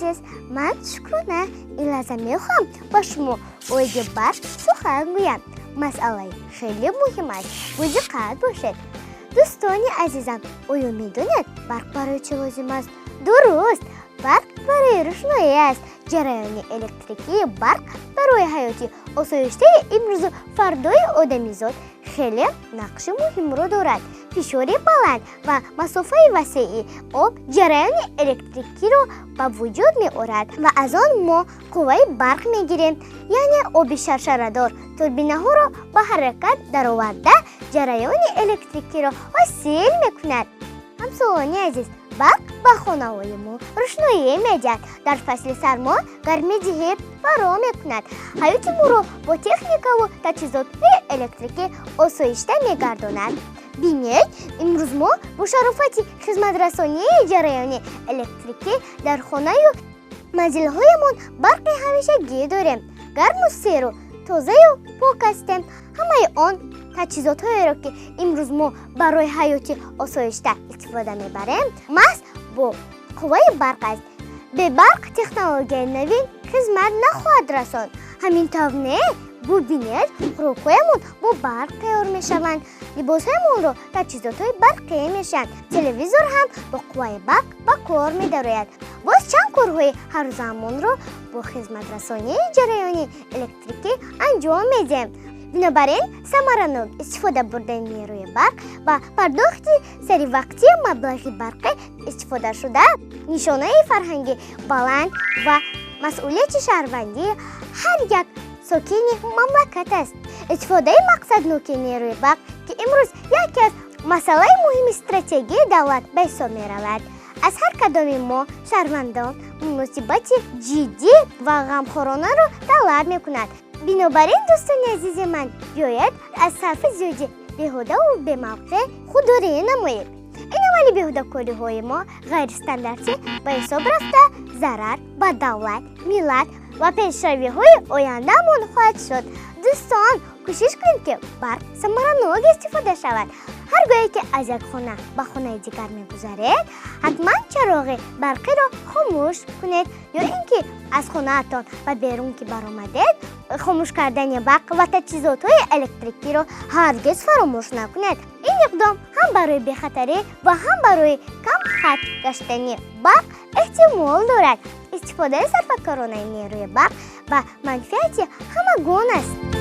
азиз, ман Шукрона. این لحظه میخوام با شما اوج برق سخن گویم. مسئله خیلی مهم است. گوش قطع باشید. دوستان عزیزم، آیا میدونید برق برای چه لازم است؟ درست، برق برای روشنایی است. جریان الکتریکی برق برای حیاتی آسایشته امروز و فردای آدمیزاد خیلی نقش مهم را دارد. فشار بلند و مسافه وسیع آب جریان الکتریکی را به وجود می آورد و از آن ما قوه برق می گیریم. یعنی آب شرشره‌دار توربینه ها را به حرکت درآورده جریان الکتریکی را حاصل می کند. همسایگان عزیز، برق به خانه‌های ما روشنایی می‌دهد. در فصل سرما گرمی جهت فرا می‌کند. حیات ما را با تکنیک و تجهیزات الکتریکی آسایشته می‌گرداند. بینید امروز ما با شرافت خدمت رسانی جریان الکتریکی در خانه و منزل‌هایمان برق همیشگی داریم. گرم و سیر و تازه و پاک هستیم. همه آن تجهیزات‌هایی را که امروز ما برای حیات آسایشته استفاده می‌بریم محض با قوه برق است. به برق تکنولوژی نوین خدمت نخواهد رساند. همین طور نه، ببینید خوراک‌هایمان با برق تیار می‌شوند. لباس‌هایمان را تجهیزات‌های برقی می‌شوند. تلویزیون هم با قوه برق به کار می‌دارد. باز چند کارهای هر روزمان را با خدمت رسانی جریان الکتریکی انجام می‌دهیم. بنابراین ثمرانok استفاده بردن نیروی برق و پرداخت سری وقتی مبلغ برق استفاده شده نشانه فرهنگی بلند و مسئولیت شهروندی هر یک ساکن مملکت است. استفاده مقصدناک نیروی برق که امروز یکی از مسائل مهم استراتژی دولت به حساب می‌رود. از هر کدام ما شهروندان مناسبت جدی و غمخوارانه را طلب می‌کند. بنابراین دوستان عزیز من، باید از صرف زیادی بیهوده و بی‌موقع خودداری نمایید. این عملی بیهوده‌کاری‌های ما غیر استانداردی به حساب رفته ضرر به دولت، ملت و پیشروی‌های آینده‌مان خواهد شد. دوستان کوشش کنید که برق ثمرانok استفاده شود. هرگاهی که از یک خانه به خانه دیگر می‌گذرید، حتما چراغ برقی را خاموش کنید یا اینکه از خانه‌تان و بیرون که برآمدید خاموش کردن برق و تجهیزات‌های الکتریکی را هرگز فراموش نکنید. این اقدام هم برای بی‌خطری و هم برای کم خط گشتن برق احتمال دارد. استفاده صرفه‌کارانه نیروی برق و منفعت همگان است.